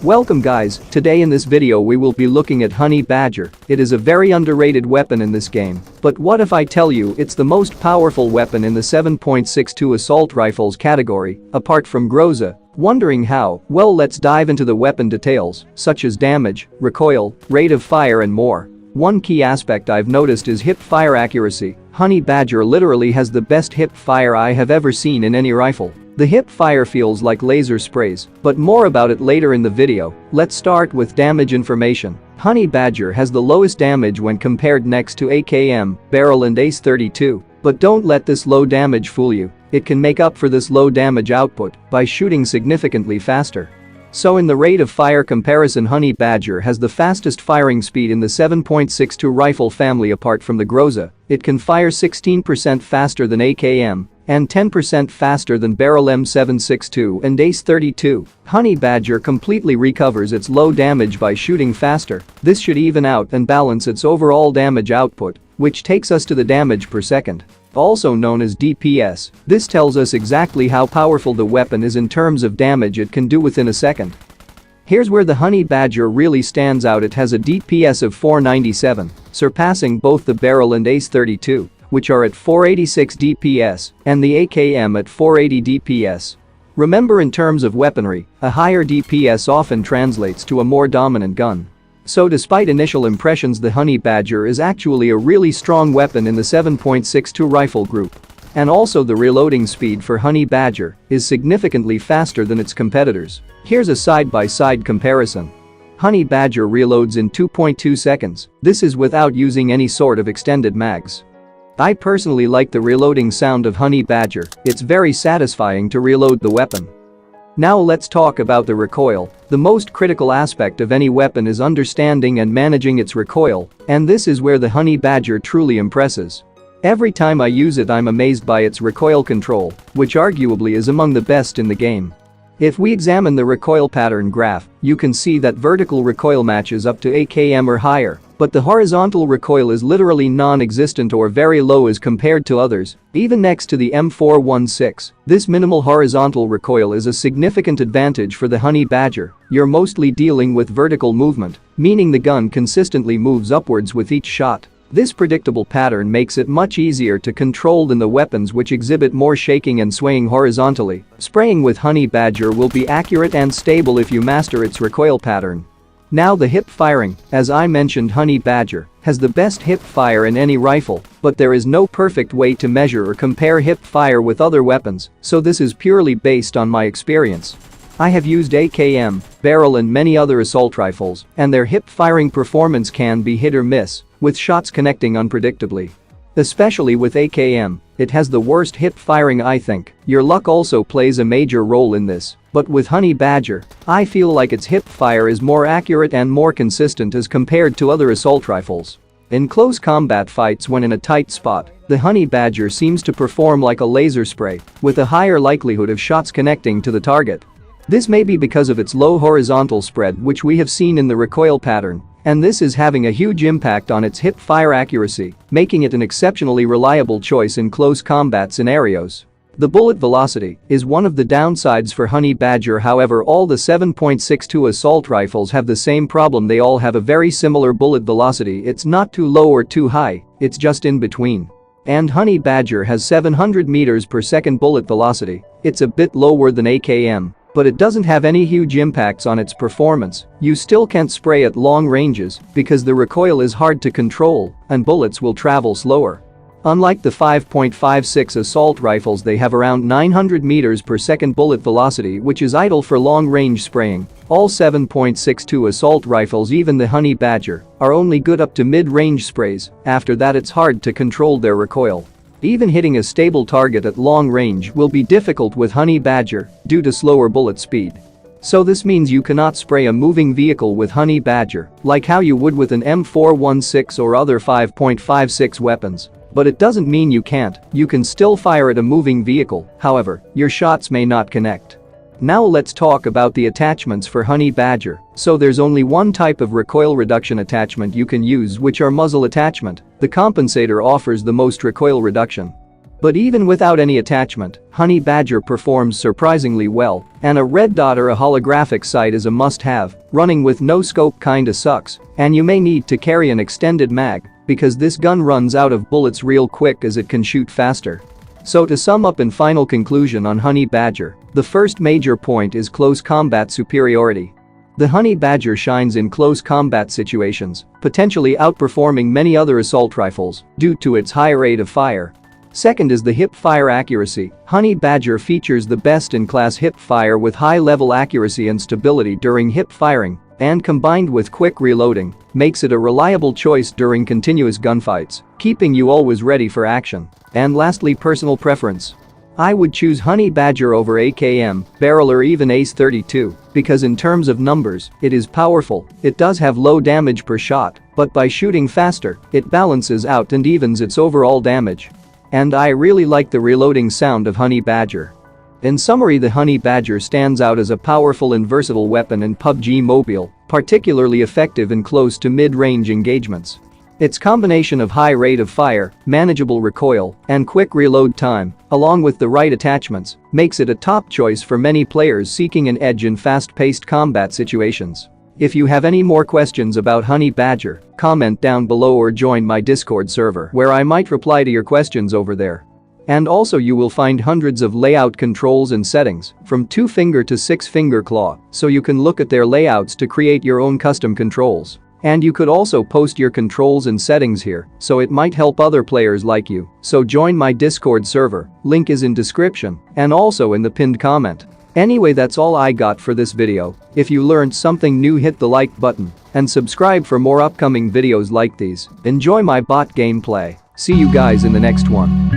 Welcome guys, today in this video we will be looking at Honey Badger. It is a very underrated weapon in this game. But what if I tell you it's the most powerful weapon in the 7.62 assault rifles category, apart from Groza? Wondering how? Well, let's dive into the weapon details, such as damage, recoil, rate of fire and more. One key aspect I've noticed is hip fire accuracy. Honey Badger literally has the best hip fire I have ever seen in any rifle. The hip fire feels like laser sprays, but more about it later in the video. Let's start with damage information. Honey Badger has the lowest damage when compared next to AKM, Barrel and Ace 32. But don't let this low damage fool you. It can make up for this low damage output by shooting significantly faster. So in the rate of fire comparison, Honey Badger has the fastest firing speed in the 7.62 rifle family apart from the Groza. It can fire 16% faster than AKM and 10% faster than Barrel M762 and Ace 32. Honey Badger completely recovers its low damage by shooting faster. This should even out and balance its overall damage output, which takes us to the damage per second, also known as DPS. This tells us exactly how powerful the weapon is in terms of damage it can do within a second. Here's where the Honey Badger really stands out. It has a DPS of 497, surpassing both the Barrel and Ace 32, which are at 486 DPS, and the AKM at 480 DPS. Remember, in terms of weaponry, a higher DPS often translates to a more dominant gun. So despite initial impressions, the Honey Badger is actually a really strong weapon in the 7.62 rifle group. And also the reloading speed for Honey Badger is significantly faster than its competitors. Here's a side-by-side comparison. Honey Badger reloads in 2.2 seconds. This is without using any sort of extended mags. I personally like the reloading sound of Honey Badger. It's very satisfying to reload the weapon. Now let's talk about the recoil. The most critical aspect of any weapon is understanding and managing its recoil, and this is where the Honey Badger truly impresses. Every time I use it, I'm amazed by its recoil control, which arguably is among the best in the game. If we examine the recoil pattern graph, you can see that vertical recoil matches up to AKM or higher, but the horizontal recoil is literally non-existent or very low as compared to others, even next to the M416. This minimal horizontal recoil is a significant advantage for the Honey Badger. You're mostly dealing with vertical movement, meaning the gun consistently moves upwards with each shot. This predictable pattern makes it much easier to control than the weapons which exhibit more shaking and swaying horizontally. Spraying with Honey Badger will be accurate and stable if you master its recoil pattern. Now the hip firing. As I mentioned, Honey Badger has the best hip fire in any rifle, but there is no perfect way to measure or compare hip fire with other weapons, so this is purely based on my experience. I have used AKM, Barrel and many other assault rifles, and their hip firing performance can be hit or miss, with shots connecting unpredictably. Especially with AKM, it has the worst hip firing, I think. Your luck also plays a major role in this, but with Honey Badger, I feel like its hip fire is more accurate and more consistent as compared to other assault rifles. In close combat fights, when in a tight spot, the Honey Badger seems to perform like a laser spray, with a higher likelihood of shots connecting to the target. This may be because of its low horizontal spread, which we have seen in the recoil pattern, and this is having a huge impact on its hip fire accuracy, making it an exceptionally reliable choice in close combat scenarios. The bullet velocity is one of the downsides for Honey Badger. However, all the 7.62 assault rifles have the same problem. They all have a very similar bullet velocity. It's not too low or too high, it's just in between. And Honey Badger has 700 meters per second bullet velocity. It's a bit lower than AKM, but it doesn't have any huge impacts on its performance. You still can't spray at long ranges because the recoil is hard to control and bullets will travel slower. Unlike the 5.56 assault rifles, they have around 900 meters per second bullet velocity, which is ideal for long-range spraying. All 7.62 assault rifles, even the Honey Badger, are only good up to mid-range sprays. After that, it's hard to control their recoil. Even hitting a stable target at long range will be difficult with Honey Badger due to slower bullet speed. So this means you cannot spray a moving vehicle with Honey Badger like how you would with an M416 or other 5.56 weapons. But it doesn't mean you can't. You can still fire at a moving vehicle, however, your shots may not connect. Now let's talk about the attachments for Honey Badger. So there's only one type of recoil reduction attachment you can use, which are muzzle attachment. The compensator offers the most recoil reduction. But even without any attachment, Honey Badger performs surprisingly well, and a red dot or a holographic sight is a must-have. Running with no scope kinda sucks, and you may need to carry an extended mag, because this gun runs out of bullets real quick as it can shoot faster. So to sum up in final conclusion on Honey Badger, the first major point is close combat superiority. The Honey Badger shines in close combat situations, potentially outperforming many other assault rifles due to its high rate of fire. Second is the hip fire accuracy. Honey Badger features the best-in-class hip fire with high-level accuracy and stability during hip firing, and combined with quick reloading, makes it a reliable choice during continuous gunfights, keeping you always ready for action. And lastly, personal preference. I would choose Honey Badger over AKM, Barrel or even Ace 32, because in terms of numbers, it is powerful, it does have low damage per shot, but by shooting faster, it balances out and evens its overall damage. And I really like the reloading sound of Honey Badger. In summary, the Honey Badger stands out as a powerful and versatile weapon in PUBG Mobile, particularly effective in close to mid-range engagements. Its combination of high rate of fire, manageable recoil, and quick reload time, along with the right attachments, makes it a top choice for many players seeking an edge in fast-paced combat situations. If you have any more questions about Honey Badger, comment down below or join my Discord server where I might reply to your questions over there. And also you will find hundreds of layout controls and settings, from 2-finger to 6-finger claw, so you can look at their layouts to create your own custom controls. And you could also post your controls and settings here, so it might help other players like you. So join my Discord server, link is in description, and also in the pinned comment. Anyway, that's all I got for this video. If you learned something new, hit the like button and subscribe for more upcoming videos like these. Enjoy my bot gameplay. See you guys in the next one.